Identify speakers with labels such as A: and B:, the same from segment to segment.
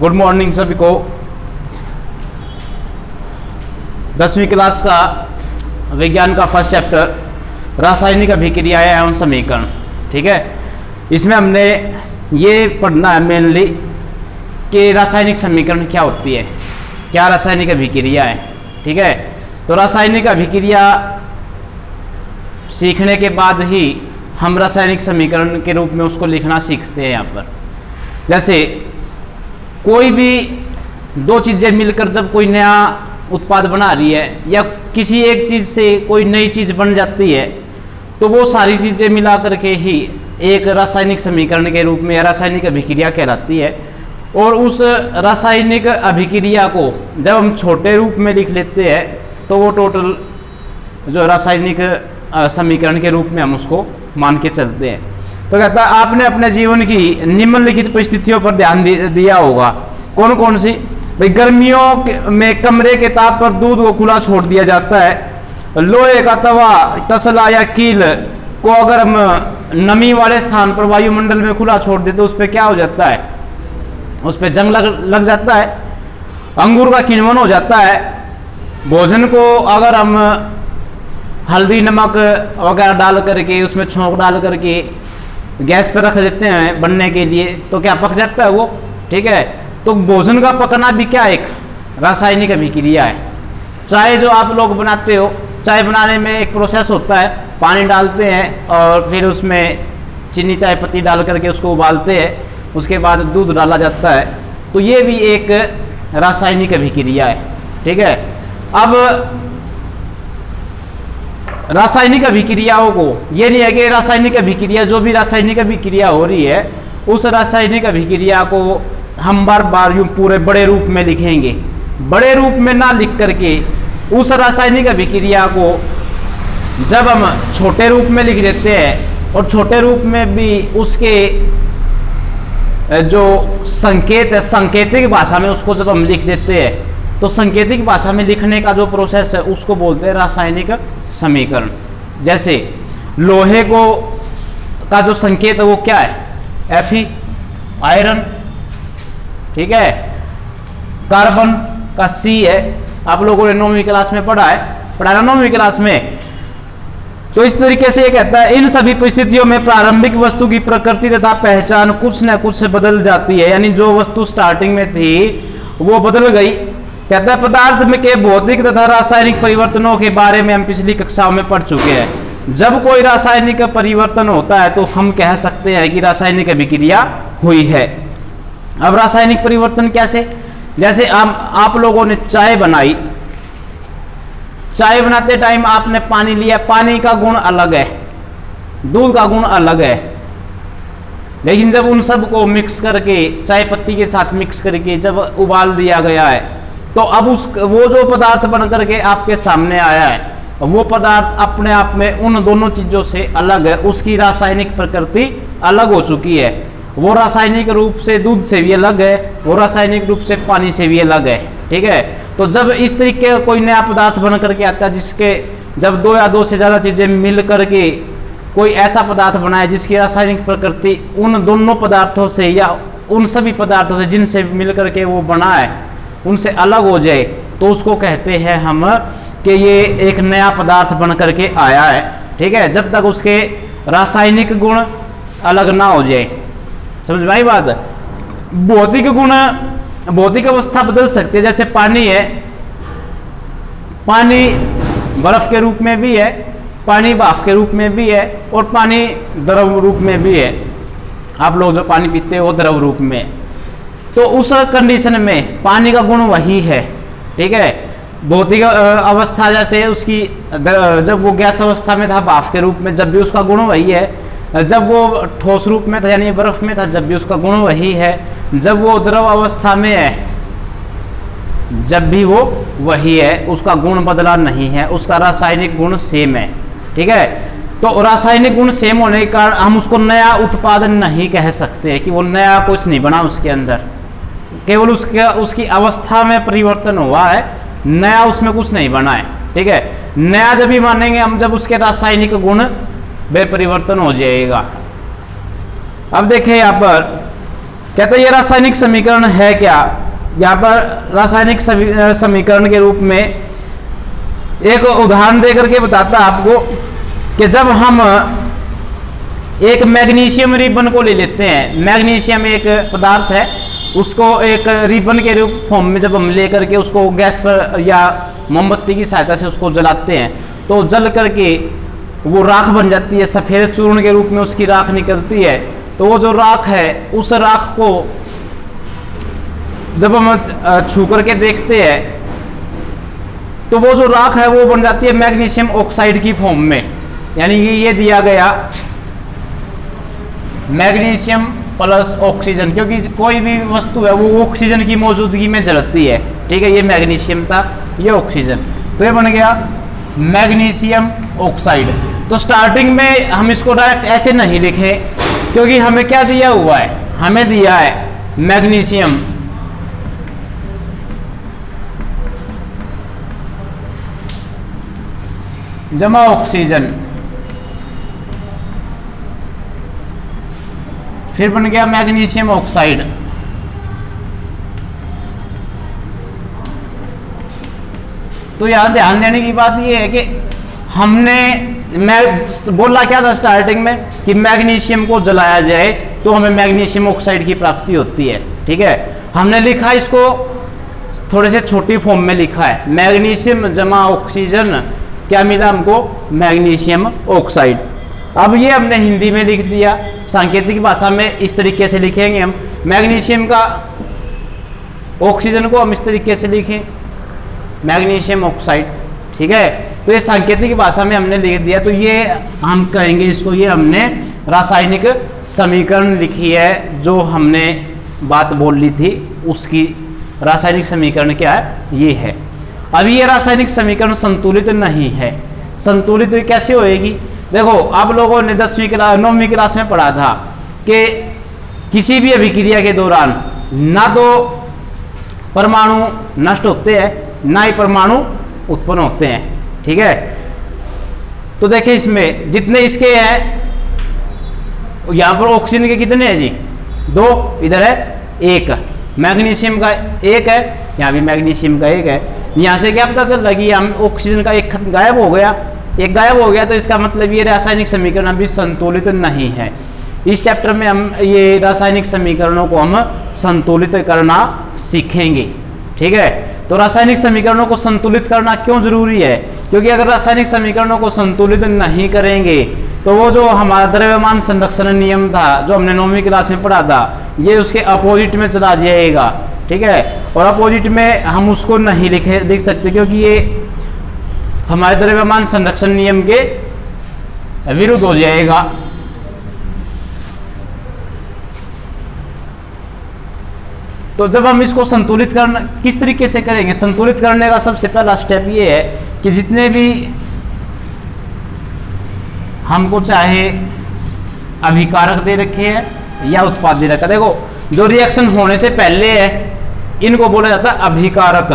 A: Good morning सभी को। 10वीं क्लास का विज्ञान का फर्स्ट चैप्टर रासायनिक अभिक्रियाएं एवं समीकरण, ठीक है। इसमें हमने ये पढ़ना है मेनली कि रासायनिक समीकरण क्या होती है, क्या रासायनिक अभिक्रिया है, ठीक है। तो रासायनिक अभिक्रिया सीखने के बाद ही हम रासायनिक समीकरण के रूप में उसको लिखना सीखते हैं। यहाँ पर जैसे कोई भी दो चीज़ें मिलकर जब कोई नया उत्पाद बना रही है या किसी एक चीज़ से कोई नई चीज़ बन जाती है तो वो सारी चीज़ें मिला करके ही एक रासायनिक समीकरण के रूप में या रासायनिक अभिक्रिया कहलाती है। और उस रासायनिक अभिक्रिया को जब हम छोटे रूप में लिख लेते हैं तो वो टोटल जो रासायनिक समीकरण के रूप में हम उसको मान के चलते हैं। तो कहता है आपने अपने जीवन की निम्नलिखित परिस्थितियों पर ध्यान दिया होगा। कौन कौन सी? भाई गर्मियों में कमरे के ताप पर दूध को खुला छोड़ दिया जाता है। लोहे का तवा, तसला या कील को अगर हम नमी वाले स्थान पर वायुमंडल में खुला छोड़ देते तो उस पर क्या हो जाता है? उस पर जंग लग जाता है, अंगूर का किण्वन हो जाता है। भोजन को अगर हम हल्दी नमक वगैरह डाल करके उसमें छोंक डाल करके गैस पर रख देते हैं बनने के लिए तो क्या पक जाता है वो, ठीक है। तो भोजन का पकना भी क्या एक रासायनिक अभिक्रिया है। चाय जो आप लोग बनाते हो, चाय बनाने में एक प्रोसेस होता है, पानी डालते हैं और फिर उसमें चीनी चाय पत्ती डाल करके उसको उबालते हैं, उसके बाद दूध डाला जाता है। तो ये भी एक रासायनिक अभिक्रिया है, ठीक है। अब रासायनिक अभिक्रियाओं को ये नहीं है कि रासायनिक अभिक्रिया जो भी रासायनिक अभिक्रिया हो रही है उस रासायनिक अभिक्रिया को हम बार बार यूँ पूरे बड़े रूप में लिखेंगे। बड़े रूप में ना लिख करके उस रासायनिक अभिक्रिया को जब हम छोटे रूप में लिख देते हैं और छोटे रूप में भी उसके जो संकेत है सांकेतिक भाषा में उसको जब हम लिख देते हैं तो सांकेतिक भाषा में लिखने का जो प्रोसेस है उसको बोलते हैं रासायनिक समीकरण। जैसे लोहे को का जो संकेत है वो क्या है? Fe, आयरन, ठीक है। कार्बन का C है, आप लोगों ने 9वीं क्लास में पढ़ा ना 9वीं क्लास में। तो इस तरीके से ये कहता है इन सभी परिस्थितियों में प्रारंभिक वस्तु की प्रकृति तथा पहचान कुछ न कुछ से बदल जाती है, यानी जो वस्तु स्टार्टिंग में थी वो बदल गई। कहता है पदार्थ में के भौतिक तथा रासायनिक परिवर्तनों के बारे में हम पिछली कक्षाओं में पढ़ चुके हैं। जब कोई रासायनिक परिवर्तन होता है तो हम कह सकते हैं कि रासायनिक अभिक्रिया हुई है। अब रासायनिक परिवर्तन कैसे? जैसे आप लोगों ने चाय बनाई, चाय बनाते टाइम आपने पानी लिया, पानी का गुण अलग है, दूध का गुण अलग है, लेकिन जब उन सब को मिक्स करके चाय पत्ती के साथ मिक्स करके जब उबाल दिया गया है तो अब वो जो पदार्थ बन करके आपके सामने आया है वो पदार्थ अपने आप में उन दोनों चीज़ों से अलग है, उसकी रासायनिक प्रकृति अलग हो चुकी है। वो रासायनिक रूप से दूध से भी अलग है, वो रासायनिक रूप से पानी से भी अलग है, ठीक है। तो जब इस तरीके का कोई नया पदार्थ बन करके आता है जिसके जब दो या दो से ज़्यादा चीज़ें मिल करके कोई ऐसा पदार्थ बनाए जिसकी रासायनिक प्रकृति उन दोनों पदार्थों से या उन सभी पदार्थों से जिनसे मिल करके वो बना है उनसे अलग हो जाए तो उसको कहते हैं हम कि ये एक नया पदार्थ बन करके आया है, ठीक है। जब तक उसके रासायनिक गुण अलग ना हो जाए, समझ में आई बात? भौतिक गुण, भौतिक अवस्था बदल सकती है। जैसे पानी है, पानी बर्फ के रूप में भी है, पानी भाप के रूप में भी है और पानी द्रव रूप में भी है। आप लोग जो पानी पीते हो वो द्रव रूप में, तो उस कंडीशन में पानी का गुण वही है, ठीक है। भौतिक अवस्था जैसे उसकी जब वो गैस अवस्था में था भाप के रूप में जब भी उसका गुण वही है, जब वो ठोस रूप में था यानी बर्फ में था जब भी उसका गुण वही है, जब वो द्रव अवस्था में है जब भी वो वही है, उसका गुण बदला नहीं है, उसका रासायनिक गुण सेम है, ठीक है। तो रासायनिक गुण सेम होने के कारण हम उसको नया उत्पादन नहीं कह सकते कि वो नया कुछ नहीं बना उसके अंदर, केवल उसकी अवस्था में परिवर्तन हुआ है, नया उसमें कुछ नहीं बना है, ठीक है। नया जब भी मानेंगे हम जब उसके रासायनिक गुण में परिवर्तन हो जाएगा। अब देखें यहाँ पर कहते हैं ये रासायनिक समीकरण है क्या। यहाँ पर रासायनिक समीकरण के रूप में एक उदाहरण देकर के बताता आपको कि जब हम एक मैग्नीशियम रिबन को ले लेते हैं, मैग्नीशियम एक पदार्थ है, उसको एक रिबन के रूप फॉर्म में जब हम लेकर के उसको गैस पर या मोमबत्ती की सहायता से उसको जलाते हैं तो जल करके वो राख बन जाती है, सफ़ेद चूर्ण के रूप में उसकी राख निकलती है। तो वो जो राख है उस राख को जब हम छू करके देखते हैं तो वो जो राख है वो बन जाती है मैग्नीशियम ऑक्साइड की फॉर्म में, यानी कि ये दिया गया मैग्नीशियम प्लस ऑक्सीजन, क्योंकि कोई भी वस्तु है वो ऑक्सीजन की मौजूदगी में जलती है। ठीक है, ये मैग्नीशियम था, ये ऑक्सीजन, तो ये बन गया मैग्नीशियम ऑक्साइड। तो स्टार्टिंग में हम इसको डायरेक्ट ऐसे नहीं लिखे, क्योंकि हमें क्या दिया हुआ है, हमें दिया है मैग्नीशियम जमा ऑक्सीजन, फिर बन गया मैग्नीशियम ऑक्साइड। तो यहां ध्यान देने की बात यह है कि मैं बोला क्या था स्टार्टिंग में कि मैग्नीशियम को जलाया जाए तो हमें मैग्नीशियम ऑक्साइड की प्राप्ति होती है। ठीक है, हमने लिखा इसको थोड़े से छोटी फॉर्म में लिखा है, मैग्नीशियम जमा ऑक्सीजन, क्या मिला हमको, मैग्नीशियम ऑक्साइड। अब ये हमने हिंदी में लिख दिया, सांकेतिक भाषा में इस तरीके से लिखेंगे हम, मैग्नीशियम का ऑक्सीजन को हम इस तरीके से लिखें मैग्नीशियम ऑक्साइड। ठीक है, तो ये सांकेतिक भाषा में हमने लिख दिया, तो ये हम कहेंगे इसको, ये हमने रासायनिक समीकरण लिखी है, जो हमने बात बोल ली थी उसकी रासायनिक समीकरण क्या है, ये है। अभी ये रासायनिक समीकरण संतुलित नहीं है। संतुलित कैसे होएगी, देखो आप लोगों ने 10वीं क्लास 9वीं क्लास में पढ़ा था कि किसी भी अभिक्रिया के दौरान ना तो परमाणु नष्ट होते हैं ना ही परमाणु उत्पन्न होते हैं। ठीक है, तो देखिए इसमें जितने इसके हैं, यहां पर ऑक्सीजन के कितने हैं जी, 2, इधर है 1, मैग्नीशियम का 1 है, यहाँ भी मैग्नीशियम का 1 है। यहाँ से क्या पता चल रहा है कि हम ऑक्सीजन का एक गायब हो गया, एक गायब हो गया, तो इसका मतलब ये रासायनिक समीकरण अभी संतुलित नहीं है। इस चैप्टर में हम ये रासायनिक समीकरणों को हम संतुलित करना सीखेंगे। ठीक है, तो रासायनिक समीकरणों को संतुलित करना क्यों जरूरी है, क्योंकि अगर रासायनिक समीकरणों को संतुलित नहीं करेंगे तो वो जो हमारा द्रव्यमान संरक्षण नियम था जो हमने 9वीं क्लास में पढ़ा था, ये उसके अपोजिट में चला जाएगा। ठीक है, और अपोजिट में हम उसको नहीं लिख सकते, क्योंकि ये हमारे द्रव्यमान संरक्षण नियम के विरुद्ध हो जाएगा। तो जब हम इसको संतुलित करना किस तरीके से करेंगे, संतुलित करने का सबसे पहला स्टेप ये है कि जितने भी हमको चाहे अभिकारक दे रखे हैं या उत्पाद दे रखा है, देखो जो रिएक्शन होने से पहले है इनको बोला जाता है अभिकारक,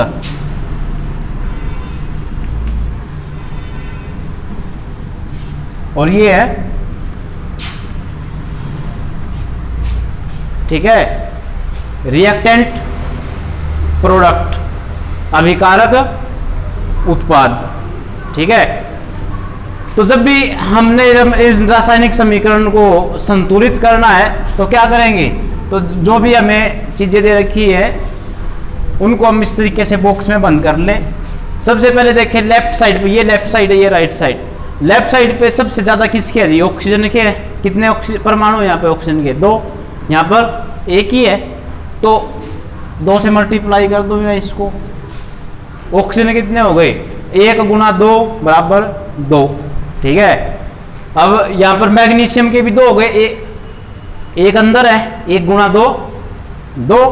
A: और ये है, ठीक है, रिएक्टेंट प्रोडक्ट, अभिकारक उत्पाद। ठीक है, तो जब भी हमने इस रासायनिक समीकरण को संतुलित करना है तो क्या करेंगे, तो जो भी हमें चीजें दे रखी है उनको हम इस तरीके से बॉक्स में बंद कर लें। सबसे पहले देखें लेफ्ट साइड पे, ये लेफ्ट साइड है, ये राइट साइड। लेफ्ट साइड पे सबसे ज्यादा किसके है जी, ऑक्सीजन के। कितने परमाणु यहाँ पे ऑक्सीजन के, 2, यहाँ पर 1 ही है, तो 2 से मल्टीप्लाई कर दो मैं इसको। ऑक्सीजन कितने हो गए, 1 गुना 2 बराबर 2। ठीक है, अब यहाँ पर मैग्नीशियम के भी 2 हो गए, एक अंदर है, 1 गुना 2 2,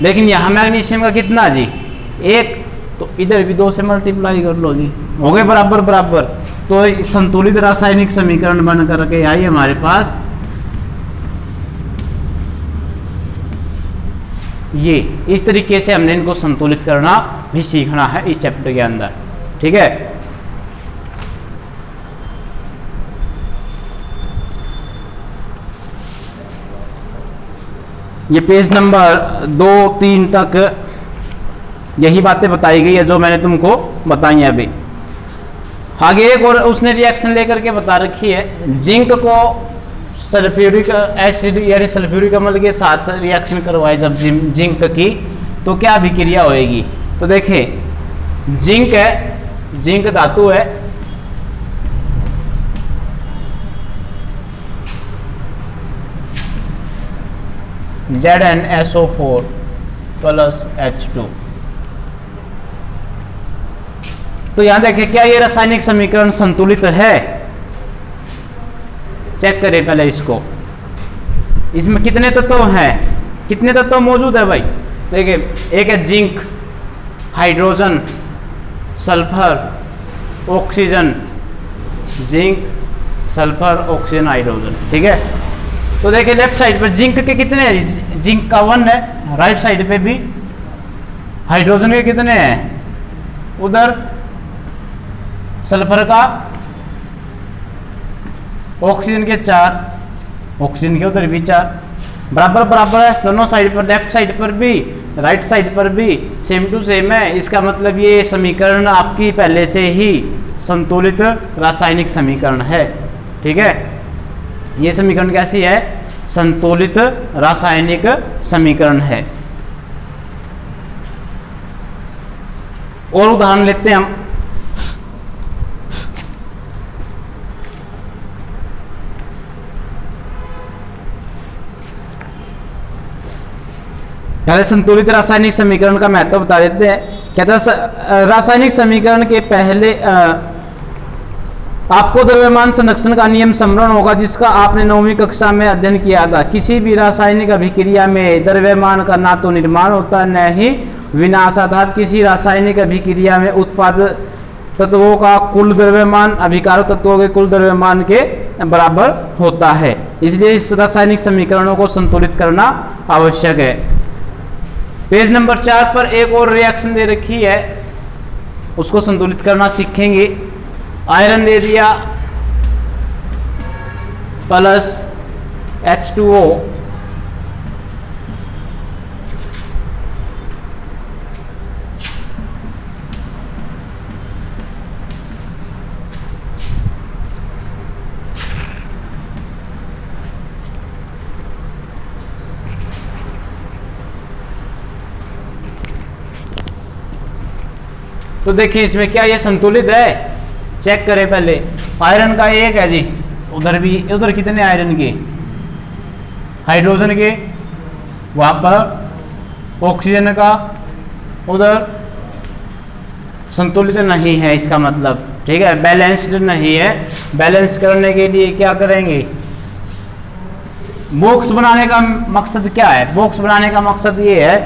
A: लेकिन यहाँ मैग्नीशियम का कितना जी, 1, तो इधर भी 2 से मल्टीप्लाई कर लो जी, हो गए बराबर बराबर। तो संतुलित रासायनिक समीकरण बन करके आई हमारे पास ये। इस तरीके से हमने इनको संतुलित करना भी सीखना है इस चैप्टर के अंदर। ठीक है, ये पेज नंबर 2-3 तक यही बातें बताई गई है जो मैंने तुमको बताई है अभी। आगे एक और उसने रिएक्शन लेकर के बता रखी है, जिंक को सल्फ्यूरिक एसिड यानी सल्फ्यूरिक अम्ल के साथ रिएक्शन करवाए जब जिंक की, तो क्या अभिक्रिया होएगी। तो देखें जिंक है, जिंक धातु है, ZnSO4 प्लस H2। तो यहां देखें क्या ये रासायनिक समीकरण संतुलित है। चेक करें पहले इसको, इसमें कितने तत्व हैं, कितने तत्व मौजूद है भाई। देखिए एक है zinc, hydrogen, sulphur, oxygen, zinc, sulphur, oxygen, hydrogen, ठीक है। तो देखिए लेफ्ट साइड पर जिंक के कितने हैं, जिंक का 1 है, राइट साइड पे भी हाइड्रोजन के कितने हैं, उधर सल्फर का, ऑक्सीजन के 4, ऑक्सीजन के उधर भी 4, बराबर बराबर है दोनों साइड पर, लेफ्ट साइड पर भी राइट साइड पर भी सेम टू सेम है। इसका मतलब ये समीकरण आपकी पहले से ही संतुलित रासायनिक समीकरण है, ठीक है। ये समीकरण कैसी है, संतुलित रासायनिक समीकरण है। और उदाहरण लेते हैं हम। पहले संतुलित रासायनिक समीकरण का महत्व बता देते हैं। कहते हैं रासायनिक समीकरण के पहले आपको द्रव्यमान संरक्षण का नियम स्मरण होगा, जिसका आपने 9वीं कक्षा में अध्ययन किया था। किसी भी रासायनिक अभिक्रिया में द्रव्यमान का ना तो निर्माण होता न ही विनाश, अर्थात किसी रासायनिक अभिक्रिया में उत्पाद तत्वों का कुल द्रव्यमान अभिकारक तत्वों के कुल द्रव्यमान के बराबर होता है। इसलिए इस रासायनिक समीकरणों को संतुलित करना आवश्यक है। पेज नंबर 4 पर एक और रिएक्शन दे रखी है, उसको संतुलित करना सीखेंगे। आयरन दे दिया प्लस H2O, तो देखिए इसमें क्या ये संतुलित है, चेक करें पहले। आयरन का 1 है जी, उधर भी, उधर कितने आयरन के, हाइड्रोजन के, वहां पर ऑक्सीजन का, उधर संतुलित नहीं है इसका मतलब, ठीक है, बैलेंस्ड नहीं है। बैलेंस करने के लिए क्या करेंगे, बॉक्स बनाने का मकसद क्या है, बॉक्स बनाने का मकसद ये है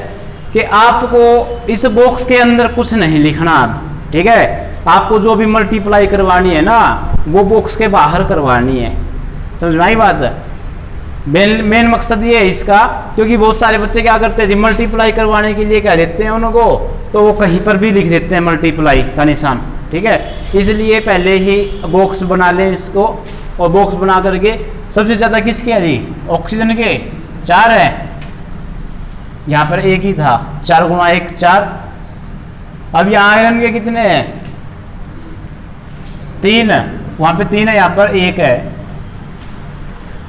A: कि आपको इस बॉक्स के अंदर कुछ नहीं लिखना, ठीक है। आपको जो भी मल्टीप्लाई करवानी है ना, वो बॉक्स के बाहर करवानी है, समझ में आई बात। मेन मकसद ये है इसका, क्योंकि बहुत सारे बच्चे क्या करते हैं जी, मल्टीप्लाई करवाने के लिए क्या देते हैं उनको, तो वो कहीं पर भी लिख देते हैं मल्टीप्लाई का निशान, ठीक है। इसलिए पहले ही बॉक्स बना लें इसको, और बॉक्स बना करके सबसे ज़्यादा किसके है जी, ऑक्सीजन के 4 है, यहाँ पर 1 ही था, 4 गुणा 1 4। अब यहाँ आयरन के कितने हैं, 3, वहाँ पे 3 है, यहाँ पर 1 है।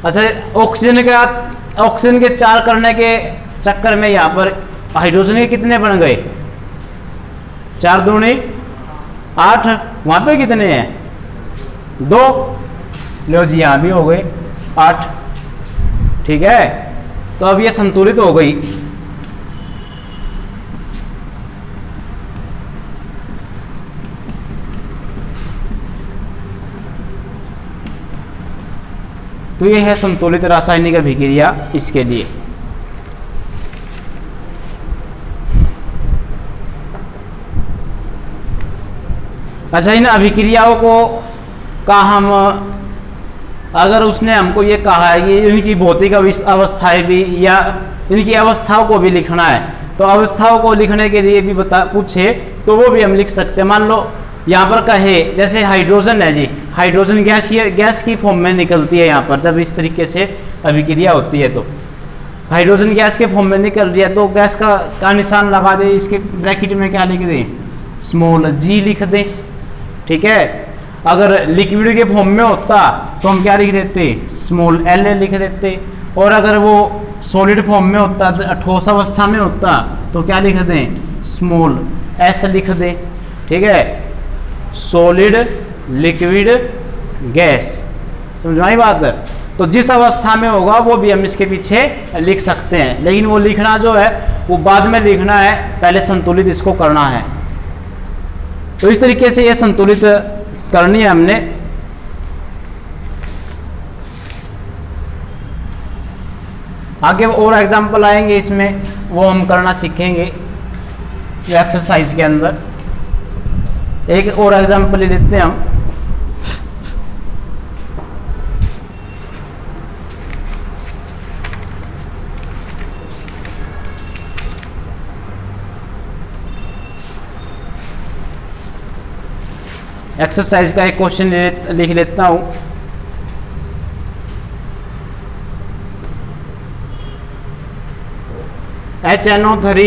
A: अच्छा ऑक्सीजन के 4 करने के चक्कर में यहाँ पर हाइड्रोजन के कितने बन गए, 4 दूनी 8, वहाँ पे कितने हैं 2, लो जी यहाँ भी हो गए 8, ठीक है। तो अब ये संतुलित हो गई। तो ये है संतुलित रासायनिक अभिक्रिया इसके लिए। अच्छा इन अभिक्रियाओं को का हम अगर उसने हमको ये कहा है कि इनकी भौतिक अवस्थाएं भी या इनकी अवस्थाओं को भी लिखना है, तो अवस्थाओं को लिखने के लिए भी पूछे तो वो भी हम लिख सकते हैं। मान लो यहाँ पर कहे जैसे हाइड्रोजन है जी, हाइड्रोजन गैस की फॉर्म में निकलती है यहाँ पर जब इस तरीके से अभिक्रिया होती है। तो हाइड्रोजन गैस के फॉर्म में निकल रही है तो गैस का निशान लगा दे, इसके ब्रैकेट में क्या लिख दें, स्मॉल g लिख दें। ठीक है, अगर लिक्विड के फॉर्म में होता तो हम क्या लिख देते, स्मॉल l लिख देते, और अगर वो सॉलिड फॉर्म में होता, ठोस अवस्था में होता तो क्या लिख दें, स्मॉल s लिख दें। ठीक है, सॉलिड, लिक्विड, गैस, समझ में आई बात। तो जिस अवस्था में होगा वो भी हम इसके पीछे लिख सकते हैं, लेकिन वो लिखना जो है वो बाद में लिखना है, पहले संतुलित इसको करना है। तो इस तरीके से ये संतुलित करनी है हमने। आगे और एग्जाम्पल आएंगे इसमें, वो हम करना सीखेंगे एक्सरसाइज के अंदर। एक और एग्जाम्पल ले लेते हैं हम। एक्सरसाइज का एक क्वेश्चन लिख लेता हूं। HNO3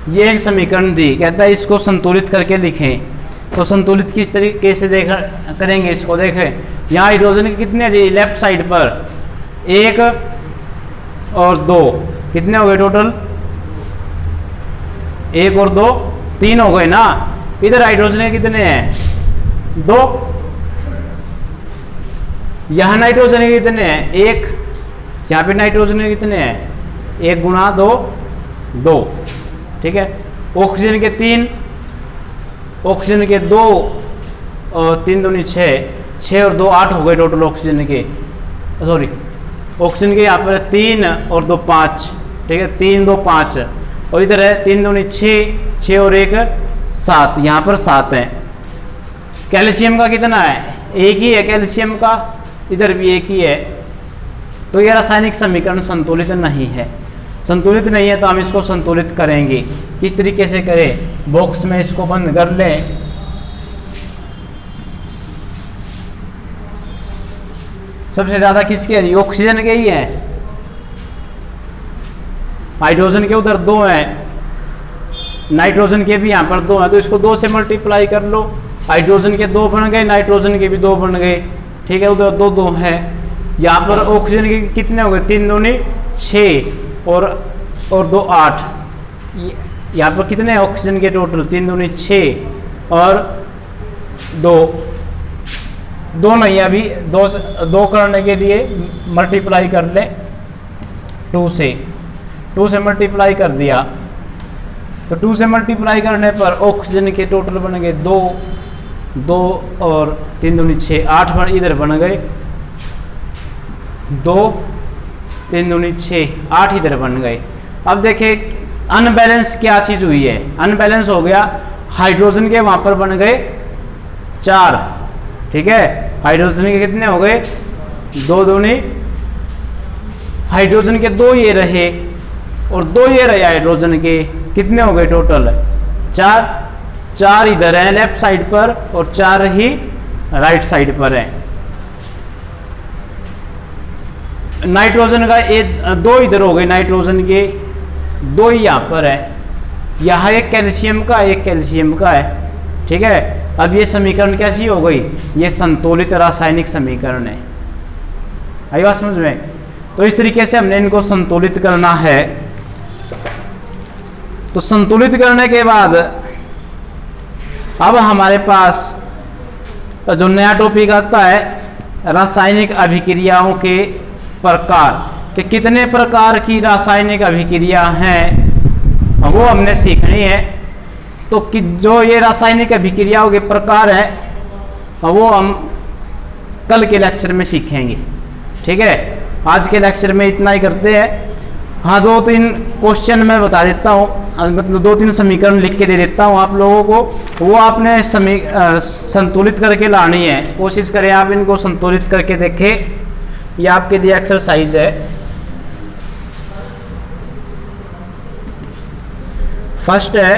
A: ये एक समीकरण दी, कहता है इसको संतुलित करके लिखें। तो संतुलित किस तरीके से करेंगे इसको, देखें यहाँ हाइड्रोजन के कितने जी, लेफ्ट साइड पर 1 और 2, कितने हो गए टोटल, 1 और 2 3 हो गए ना। इधर हाइड्रोजन के कितने हैं, 2। यहाँ नाइट्रोजन के कितने हैं, 1। यहाँ पे नाइट्रोजन के कितने हैं, 1 गुणा 2 2। ठीक है, ऑक्सीजन के 3, ऑक्सीजन के 2 और 3 दूनी 6 और 2 8 हो गए टोटल ऑक्सीजन के, सॉरी ऑक्सीजन के यहाँ पर 3 और 2 5। ठीक है, 3 2 5, और इधर है 3 दूनी 6 और 1 7, यहाँ पर 7 है। कैल्शियम का कितना है, 1 ही है कैल्शियम का, इधर भी 1 ही है। तो ये रासायनिक समीकरण संतुलित नहीं है। संतुलित नहीं है तो हम इसको संतुलित करेंगे। किस तरीके से करें, बॉक्स में इसको बंद कर लें। सबसे ज्यादा किसके है, ऑक्सीजन के ही है। हाइड्रोजन के उधर 2 हैं, नाइट्रोजन के भी यहाँ पर 2 हैं, तो इसको 2 से मल्टीप्लाई कर लो। हाइड्रोजन के 2 बन गए, नाइट्रोजन के भी 2 बन गए। ठीक है, उधर 2 2 है। यहाँ पर ऑक्सीजन के कितने हो गए, 3 दूनी 6 और 2 8। यहाँ पर कितने हैं ऑक्सीजन के टोटल, 3 दूनी 6 और 2 नहीं, अभी 2 करने के लिए मल्टीप्लाई कर ले 2 से मल्टीप्लाई कर दिया। तो 2 से मल्टीप्लाई करने पर ऑक्सीजन के टोटल बन गए 2 और 3 दूनी 6 8 इधर बन गए 2 3 दूनी 6 8 इधर बन गए। अब देखें अनबैलेंस क्या चीज़ हुई है, अनबैलेंस हो गया। हाइड्रोजन के वहाँ पर बन गए 4। ठीक है, हाइड्रोजन के कितने हो गए, 2 दूनी, हाइड्रोजन के 2 ये रहे और 2 ये रहे हाइड्रोजन के, कितने हो गए टोटल 4 इधर है लेफ्ट साइड पर और 4 ही राइट साइड पर है। नाइट्रोजन का 2 इधर हो गए, नाइट्रोजन के 2 ही यहाँ पर है। यहाँ एक कैल्शियम का है। ठीक है, अब ये समीकरण कैसी हो गई, ये संतुलित रासायनिक समीकरण है। आई बात समझ में। तो इस तरीके से हमने इनको संतुलित करना है। तो संतुलित करने के बाद अब हमारे पास जो नया टॉपिक आता है रासायनिक अभिक्रियाओं के प्रकार, कि कितने प्रकार की रासायनिक अभिक्रिया हैं वो हमने सीखनी है। तो कि जो ये रासायनिक अभिक्रियाओं के प्रकार हैं वो हम कल के लेक्चर में सीखेंगे। ठीक है, आज के लेक्चर में इतना ही करते हैं। हाँ, 2-3 क्वेश्चन मैं बता देता हूँ, मतलब 2-3 समीकरण लिख के दे देता हूँ आप लोगों को, वो आपने संतुलित करके लानी है। कोशिश करें आप इनको संतुलित करके देखें, ये आपके लिए एक्सरसाइज है। फर्स्ट है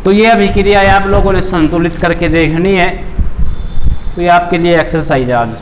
A: तो ये अभिक्रिया आप लोगों ने संतुलित करके देखनी है। तो ये आपके लिए एक्सरसाइज आज।